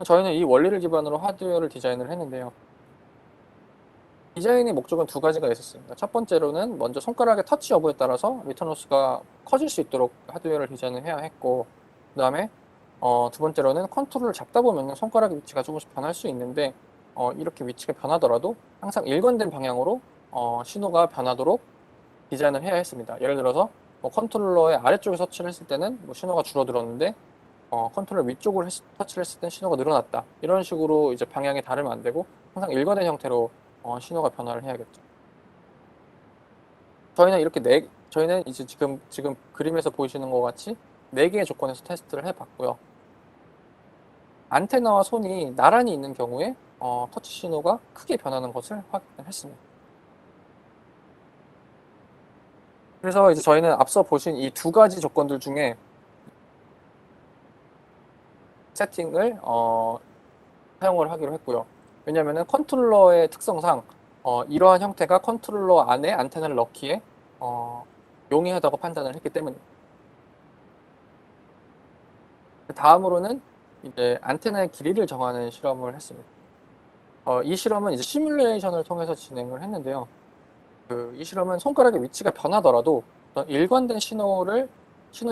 저희는 이 원리를 기반으로 하드웨어를 디자인을 했는데요. 디자인의 목적은 두 가지가 있었습니다. 첫 번째로는 먼저 손가락의 터치 여부에 따라서 리턴 로스가 커질 수 있도록 하드웨어를 디자인을 해야 했고, 그 다음에 두 번째로는 컨트롤을 잡다 보면 손가락의 위치가 조금씩 변할 수 있는데 이렇게 위치가 변하더라도 항상 일관된 방향으로 신호가 변하도록 디자인을 해야 했습니다. 예를 들어서 컨트롤러의 아래쪽에 터치를 했을 때는 신호가 줄어들었는데 컨트롤러 위쪽으로 터치를 했을 때는 신호가 늘어났다. 이런 식으로 이제 방향이 다르면 안 되고 항상 일관된 형태로 신호가 변화를 해야겠죠. 저희는 이제 지금 그림에서 보이시는 것 같이 4개의 조건에서 테스트를 해봤고요. 안테나와 손이 나란히 있는 경우에 터치 신호가 크게 변하는 것을 확인을 했습니다. 그래서 이제 저희는 앞서 보신 이 두 가지 조건들 중에 세팅을 사용을 하기로 했고요. 왜냐하면 컨트롤러의 특성상 이러한 형태가 컨트롤러 안에 안테나를 넣기에 용이하다고 판단을 했기 때문입니다. 다음으로는 이제 안테나의 길이를 정하는 실험을 했습니다. 이 실험은 이제 시뮬레이션을 통해서 진행을 했는데요. 이 실험은 손가락의 위치가 변하더라도 어떤 일관된 신호의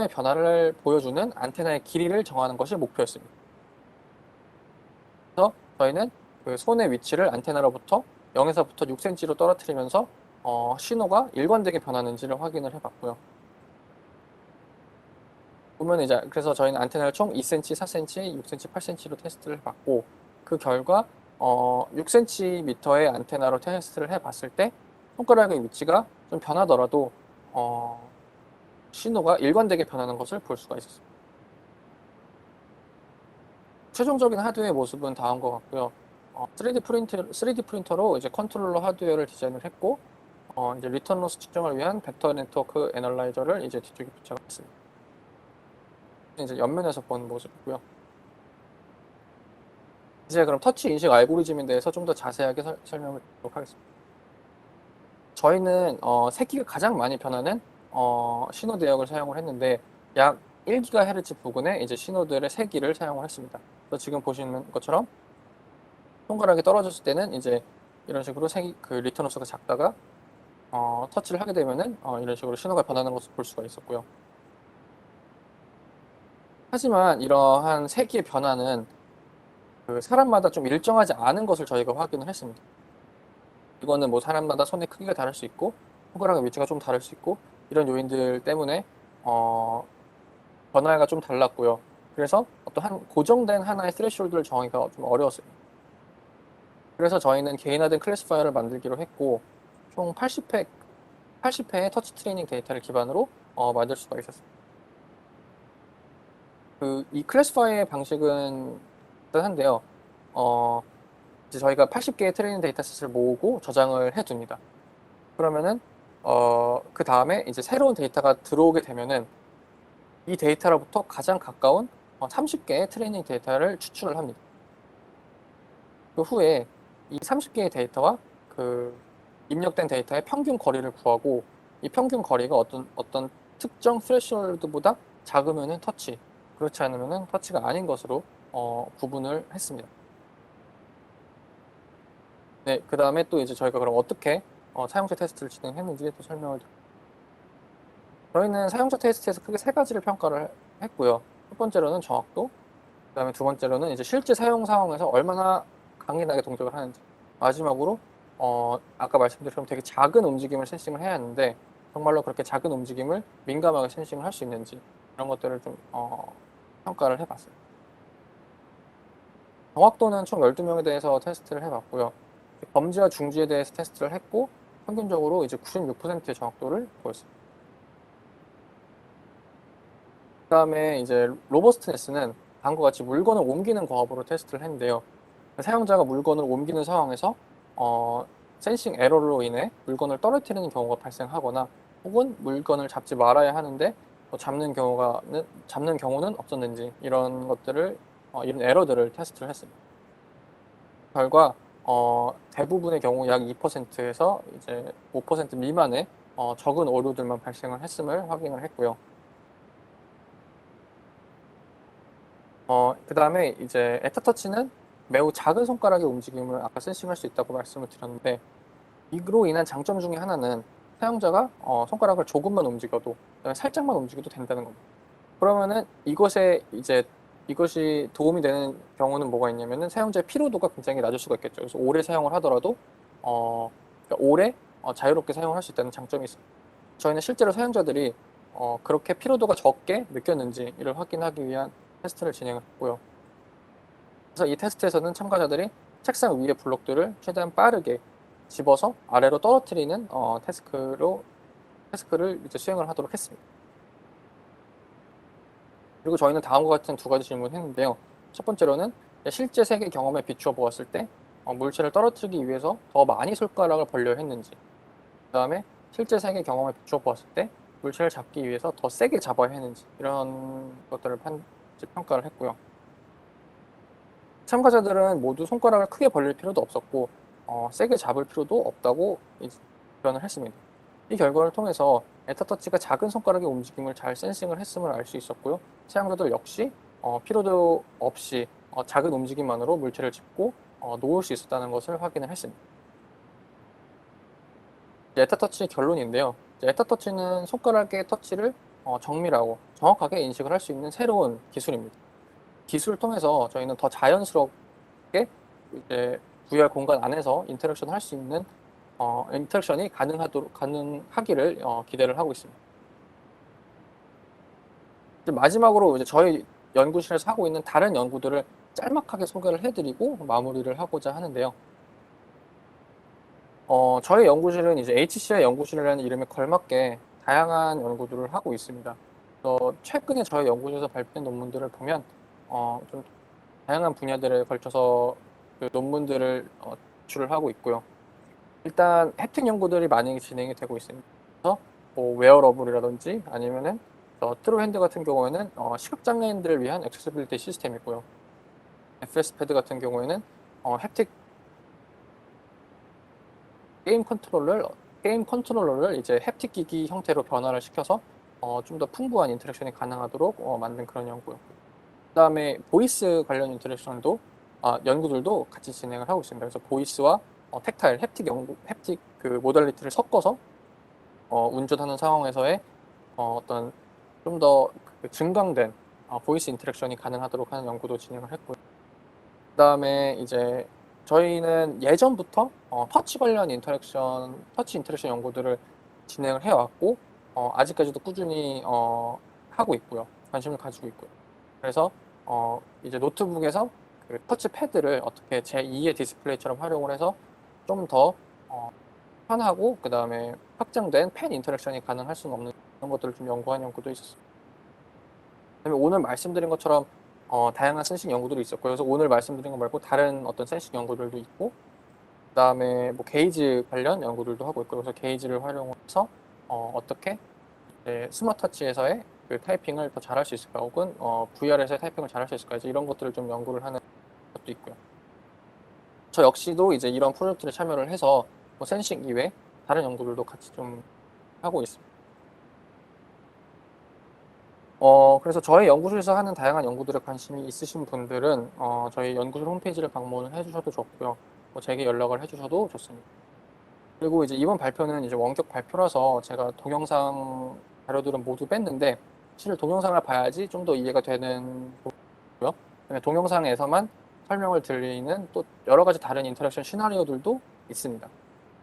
변화를 보여주는 안테나의 길이를 정하는 것이 목표였습니다. 그래서 저희는 그 손의 위치를 안테나로부터 0에서부터 6cm로 떨어뜨리면서 신호가 일관되게 변하는지를 확인을 해봤고요. 보면 이제 그래서 저희는 안테나를 총 2cm, 4cm, 6cm, 8cm로 테스트를 해봤고 그 결과 6cm의 안테나로 테스트를 해봤을 때 손가락의 위치가 좀 변하더라도 신호가 일관되게 변하는 것을 볼 수가 있었습니다. 최종적인 하드웨어의 모습은 다음과 같고요. 3D 프린터로 이제 컨트롤러 하드웨어를 디자인을 했고 이제 리턴 로스 측정을 위한 벡터 네트워크 애널라이저를 이제 뒤쪽에 붙여봤습니다. 이제 옆면에서 본 모습이고요. 이제 그럼 터치 인식 알고리즘에 대해서 좀 더 자세하게 설명을 드리도록 하겠습니다. 저희는 세기가 가장 많이 변하는 신호 대역을 사용을 했는데 약 1GHz 부근에 이제 신호들의 세기를 사용을 했습니다. 그래서 지금 보시는 것처럼 손가락이 떨어졌을 때는 이제 이런 식으로 리턴 로스가 작다가 터치를 하게 되면은 이런 식으로 신호가 변하는 것을 볼 수가 있었고요. 하지만 이러한 세기의 변화는 그 사람마다 좀 일정하지 않은 것을 저희가 확인을 했습니다. 이거는 뭐 사람마다 손의 크기가 다를 수 있고 손가락의 위치가 좀 다를 수 있고 이런 요인들 때문에 어, 변화가 좀 달랐고요. 그래서 어떤 한 고정된 하나의 스레시홀드를 정하기가 좀 어려웠어요. 그래서 저희는 개인화된 클래시파이어를 만들기로 했고 총 80회의 터치 트레이닝 데이터를 기반으로 만들 수가 있었어요. 이 클래시파이의 방식은 한데요. 이제 저희가 80개의 트레이닝 데이터셋을 모으고 저장을 해둡니다. 그러면은 그 다음에 이제 새로운 데이터가 들어오게 되면은 이 데이터로부터 가장 가까운 30개의 트레이닝 데이터를 추출을 합니다. 그 후에 이 30개의 데이터와 그 입력된 데이터의 평균 거리를 구하고 이 평균 거리가 어떤 특정 스레시홀드보다 작으면은 터치, 그렇지 않으면은 터치가 아닌 것으로 구분을 했습니다. 네, 그 다음에 또 이제 저희가 그럼 어떻게 사용자 테스트를 진행했는지 또 설명을 드릴게요. 저희는 사용자 테스트에서 크게 세 가지를 평가를 했고요. 첫 번째로는 정확도, 그 다음에 두 번째로는 이제 실제 사용 상황에서 얼마나 강인하게 동작을 하는지, 마지막으로 아까 말씀드린 되게 작은 움직임을 센싱을 해야 하는데 정말로 그렇게 작은 움직임을 민감하게 센싱을 할 수 있는지 이런 것들을 좀 평가를 해봤어요. 정확도는 총 12명에 대해서 테스트를 해봤고요. 범지와 중지에 대해서 테스트를 했고 평균적으로 이제 96%의 정확도를 보였습니다. 그 다음에 이제 로버스트네스는 다음과 같이 물건을 옮기는 과업으로 테스트를 했는데요. 사용자가 물건을 옮기는 상황에서 센싱 에러로 인해 물건을 떨어뜨리는 경우가 발생하거나 혹은 물건을 잡지 말아야 하는데 잡는 경우는 없었는지 이런 것들을 이런 에러들을 테스트를 했습니다. 결과 대부분의 경우 약 2%에서 이제 5% 미만의 적은 오류들만 발생을 했음을 확인을 했고요. 그 다음에 이제 애타터치는 매우 작은 손가락의 움직임을 아까 센싱할 수 있다고 말씀을 드렸는데 이로 인한 장점 중에 하나는 사용자가 손가락을 조금만 움직여도 살짝만 움직여도 된다는 겁니다. 그러면은 이것이 도움이 되는 경우는 뭐가 있냐면은 사용자의 피로도가 굉장히 낮을 수가 있겠죠. 그래서 오래 사용을 하더라도 그러니까 오래 자유롭게 사용을 할 수 있다는 장점이 있습니다. 저희는 실제로 사용자들이 그렇게 피로도가 적게 느꼈는지 이를 확인하기 위한 테스트를 진행을 했고요. 그래서 이 테스트에서는 참가자들이 책상 위의 블록들을 최대한 빠르게 집어서 아래로 떨어뜨리는 태스크를 이제 수행을 하도록 했습니다. 그리고 저희는 다음과 같은 두 가지 질문을 했는데요. 첫 번째로는 실제 세계 경험에 비추어 보았을 때 물체를 떨어뜨리기 위해서 더 많이 손가락을 벌려야 했는지, 그 다음에 실제 세계 경험에 비추어 보았을 때 물체를 잡기 위해서 더 세게 잡아야 했는지 이런 것들을 평가를 했고요. 참가자들은 모두 손가락을 크게 벌릴 필요도 없었고 세게 잡을 필요도 없다고 표현을 했습니다. 이 결과를 통해서 애타터치가 작은 손가락의 움직임을 잘 센싱을 했음을 알 수 있었고요. 사용자들 역시 필요도 없이 작은 움직임만으로 물체를 짚고 놓을 수 있었다는 것을 확인을 했습니다. 애타터치 결론인데요. 애타터치는 손가락의 터치를 정밀하고 정확하게 인식을 할 수 있는 새로운 기술입니다. 기술을 통해서 저희는 더 자연스럽게 이제 VR 공간 안에서 인터랙션을 할 수 있는 인터랙션이 가능하기를 기대를 하고 있습니다. 이제 마지막으로 이제 저희 연구실에서 하고 있는 다른 연구들을 짤막하게 소개를 해드리고 마무리를 하고자 하는데요. 저희 연구실은 이제 HCI 연구실이라는 이름에 걸맞게 다양한 연구들을 하고 있습니다. 최근에 저희 연구실에서 발표된 논문들을 보면 좀 다양한 분야들에 걸쳐서 그 논문들을 제출을 하고 있고요. 일단 혜택 연구들이 많이 진행이 되고 있습니다. 그래서 뭐 웨어러블이라든지 아니면은 트루핸드 같은 경우에는 시각장애인들을 위한 액세서빌리티 시스템이고요. FS 패드 같은 경우에는 햅틱 게임 컨트롤러를 이제 햅틱 기기 형태로 변화를 시켜서 좀 더 풍부한 인터랙션이 가능하도록 만든 그런 연구였고요. 그 다음에 보이스 관련 인터랙션도 연구들도 같이 진행을 하고 있습니다. 그래서 보이스와 텍타일, 햅틱 그 모달리티를 섞어서 운전하는 상황에서의 어떤 좀 더 증강된 보이스 인터랙션이 가능하도록 하는 연구도 진행을 했고요. 그다음에 이제 저희는 예전부터 터치 관련 터치 인터랙션 연구들을 진행을 해왔고 아직까지도 꾸준히 하고 있고요. 관심을 가지고 있고요. 그래서 이제 노트북에서 그 터치 패드를 어떻게 제2의 디스플레이처럼 활용을 해서 좀 더 편하고 그다음에 확장된 펜 인터랙션이 가능할 수는 없는 그런 것들을 좀 연구한 연구도 있었습니다. 그다음에 오늘 말씀드린 것처럼 다양한 센싱 연구들이 있었고요. 그래서 오늘 말씀드린 거 말고 다른 어떤 센싱 연구들도 있고 그다음에 뭐 게이지 관련 연구들도 하고 있고요. 그래서 게이지를 활용해서 어떻게 스마트 터치에서의 그 타이핑을 더 잘할 수 있을까 혹은 VR에서의 타이핑을 잘할 수 있을까 이런 것들을 좀 연구를 하는 것도 있고요. 저 역시도 이제 이런 프로젝트에 참여를 해서 뭐 센싱 이외에 다른 연구들도 같이 좀 하고 있습니다. 그래서 저희 연구소에서 하는 다양한 연구들에 관심이 있으신 분들은 저희 연구소 홈페이지를 방문을 해주셔도 좋고요. 뭐 제게 연락을 해주셔도 좋습니다. 그리고 이제 이번 발표는 이제 원격 발표라서 제가 동영상 자료들은 모두 뺐는데 사실 동영상을 봐야지 좀 더 이해가 되는 부분이고요. 그다음에 동영상에서만 설명을 드리는 또 여러 가지 다른 인터랙션 시나리오들도 있습니다.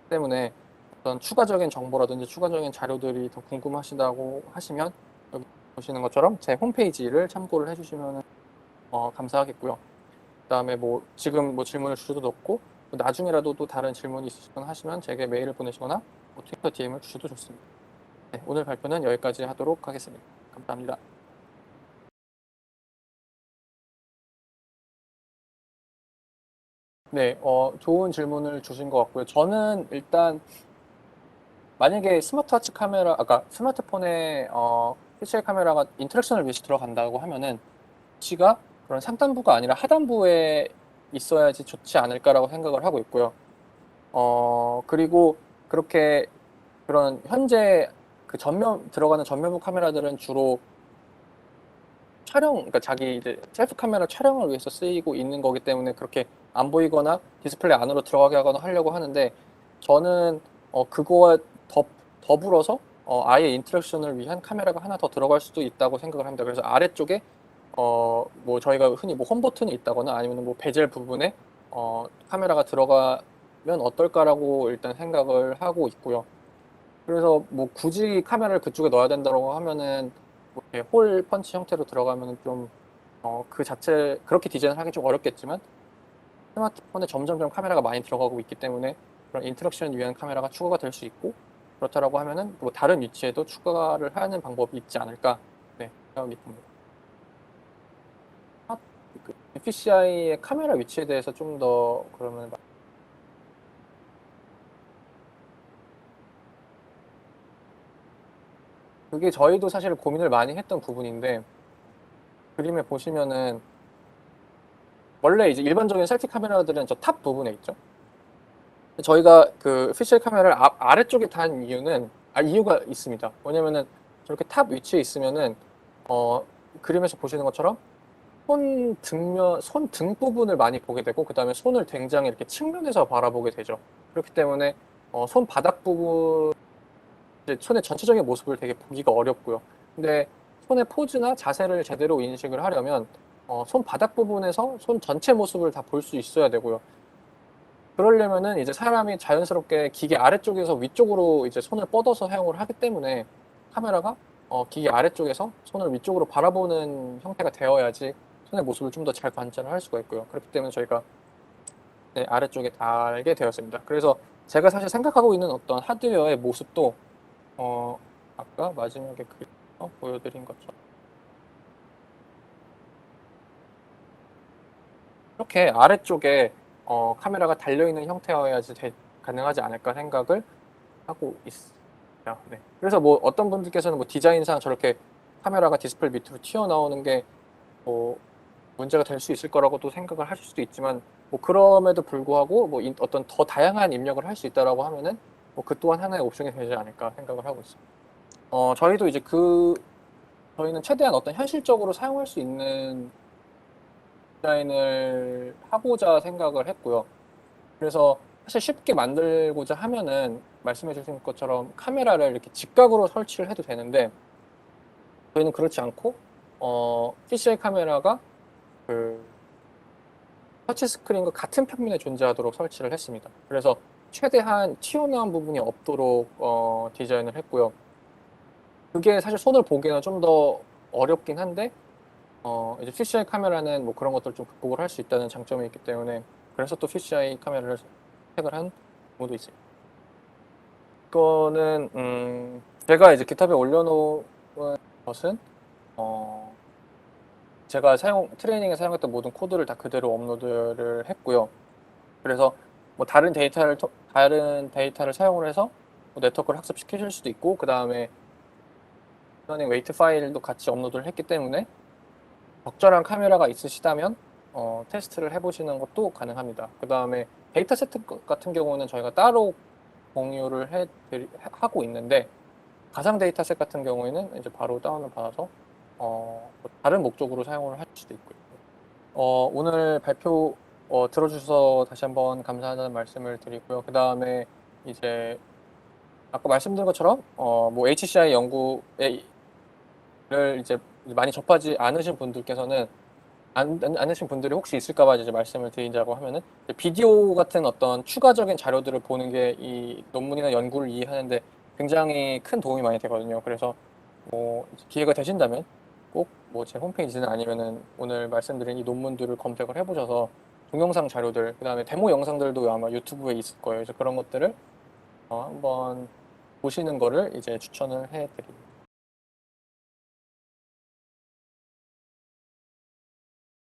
때문에 어떤 추가적인 정보라든지 추가적인 자료들이 더 궁금하시다고 하시면 여기 보시는 것처럼 제 홈페이지를 참고를 해주시면 감사하겠고요. 그다음에 뭐 지금 뭐 질문을 주셔도 좋고 나중에라도 또 다른 질문이 있으시거나 하시면 제게 메일을 보내시거나 뭐 트위터 DM을 주셔도 좋습니다. 네, 오늘 발표는 여기까지 하도록 하겠습니다. 감사합니다. 네, 좋은 질문을 주신 것 같고요. 저는 일단 만약에 스마트워치 카메라, 아까 스마트폰에 PCL 카메라가 인터랙션을 위해서 들어간다고 하면은 위치가 그런 상단부가 아니라 하단부에 있어야지 좋지 않을까라고 생각을 하고 있고요. 그리고 그렇게 그런 현재 그 들어가는 전면부 카메라들은 주로 그러니까 자기 이제 셀프 카메라 촬영을 위해서 쓰이고 있는 거기 때문에 그렇게 안 보이거나 디스플레이 안으로 들어가게 하거나 하려고 하는데 저는 그거와 더불어서 아예 인터랙션을 위한 카메라가 하나 더 들어갈 수도 있다고 생각을 합니다. 그래서 아래쪽에 뭐 저희가 흔히 뭐 홈 버튼이 있다거나 아니면 뭐 베젤 부분에 카메라가 들어가면 어떨까라고 일단 생각을 하고 있고요. 그래서 뭐 굳이 카메라를 그쪽에 넣어야 된다고 하면은 뭐 이렇게 홀 펀치 형태로 들어가면은 좀 그 자체 그렇게 디자인을 하기 좀 어렵겠지만 스마트폰에 점점점 카메라가 많이 들어가고 있기 때문에 그런 인터랙션을 위한 카메라가 추가가 될 수 있고 그렇다라고 하면은 뭐 다른 위치에도 추가를 하는 방법이 있지 않을까 네 생각이 듭니다. BPCI의 카메라 위치에 대해서 좀 더 그러면 그게 저희도 사실 고민을 많이 했던 부분인데 그림에 보시면은 원래 이제 일반적인 셀피 카메라들은 저 탑 부분에 있죠. 저희가 그 피셜 카메라를 아래쪽에 단 이유는 이유가 있습니다. 왜냐면은 저렇게 탑 위치에 있으면은 그림에서 보시는 것처럼 손 등 부분을 많이 보게 되고 그다음에 손을 굉장히 이렇게 측면에서 바라보게 되죠. 그렇기 때문에 손 바닥 부분 이제 손의 전체적인 모습을 되게 보기가 어렵고요. 근데 손의 포즈나 자세를 제대로 인식을 하려면 손 바닥 부분에서 손 전체 모습을 다 볼 수 있어야 되고요. 그러려면은 이제 사람이 자연스럽게 기계 아래쪽에서 위쪽으로 이제 손을 뻗어서 사용을 하기 때문에 카메라가 기계 아래쪽에서 손을 위쪽으로 바라보는 형태가 되어야지 손의 모습을 좀 더 잘 관찰을 할 수가 있고요. 그렇기 때문에 저희가 네, 아래쪽에 달게 되었습니다. 그래서 제가 사실 생각하고 있는 어떤 하드웨어의 모습도 아까 마지막에 보여드린 것처럼 이렇게 아래쪽에 카메라가 달려있는 형태여야지 가능하지 않을까 생각을 하고 있어요. 네. 그래서 뭐 어떤 분들께서는 뭐 디자인상 저렇게 카메라가 디스플레이 밑으로 튀어나오는 게 뭐 문제가 될 수 있을 거라고도 생각을 하실 수도 있지만 뭐 그럼에도 불구하고 뭐 어떤 더 다양한 입력을 할 수 있다라고 하면은 뭐 그 또한 하나의 옵션이 되지 않을까 생각을 하고 있습니다. 저희도 이제 저희는 최대한 어떤 현실적으로 사용할 수 있는 디자인을 하고자 생각을 했고요. 그래서 사실 쉽게 만들고자 하면은 말씀해 주신 것처럼 카메라를 이렇게 직각으로 설치를 해도 되는데 저희는 그렇지 않고 PCI 카메라가 그 터치 스크린과 같은 평면에 존재하도록 설치를 했습니다. 그래서 최대한 튀어나온 부분이 없도록 디자인을 했고요. 그게 사실 손을 보기에는 좀 더 어렵긴 한데 이제 PCI 카메라는 뭐 그런 것들 좀 극복을 할 수 있다는 장점이 있기 때문에 그래서 또 PCI 카메라를 선택을 한 경우도 있어요. 이거는 제가 이제 깃허브에 올려놓은 것은 제가 트레이닝에 사용했던 모든 코드를 다 그대로 업로드를 했고요. 그래서 뭐 다른 데이터를 사용을 해서 뭐 네트워크를 학습시키실 수도 있고 그 다음에 러닝 웨이트 파일도 같이 업로드를 했기 때문에 적절한 카메라가 있으시다면 테스트를 해보시는 것도 가능합니다. 그 다음에 데이터 세트 같은 경우는 저희가 따로 공유를 하고 있는데 가상 데이터셋 같은 경우에는 이제 바로 다운을 받아서 뭐 다른 목적으로 사용을 할 수도 있고요. 오늘 발표 들어주셔서 다시 한번 감사하다는 말씀을 드리고요. 그 다음에 이제 아까 말씀드린 것처럼 뭐 HCI 연구를 이제 많이 접하지 않으신 분들께서는 않으신 분들이 혹시 있을까봐 이제 말씀을 드리자고 하면은 비디오 같은 어떤 추가적인 자료들을 보는 게 이 논문이나 연구를 이해하는데 굉장히 큰 도움이 많이 되거든요. 그래서 뭐 기회가 되신다면 꼭 뭐 제 홈페이지는 아니면은 오늘 말씀드린 이 논문들을 검색을 해보셔서 동영상 자료들, 그 다음에 데모 영상들도 아마 유튜브에 있을 거예요. 그래서 그런 것들을 한번 보시는 거를 이제 추천을 해드립니다.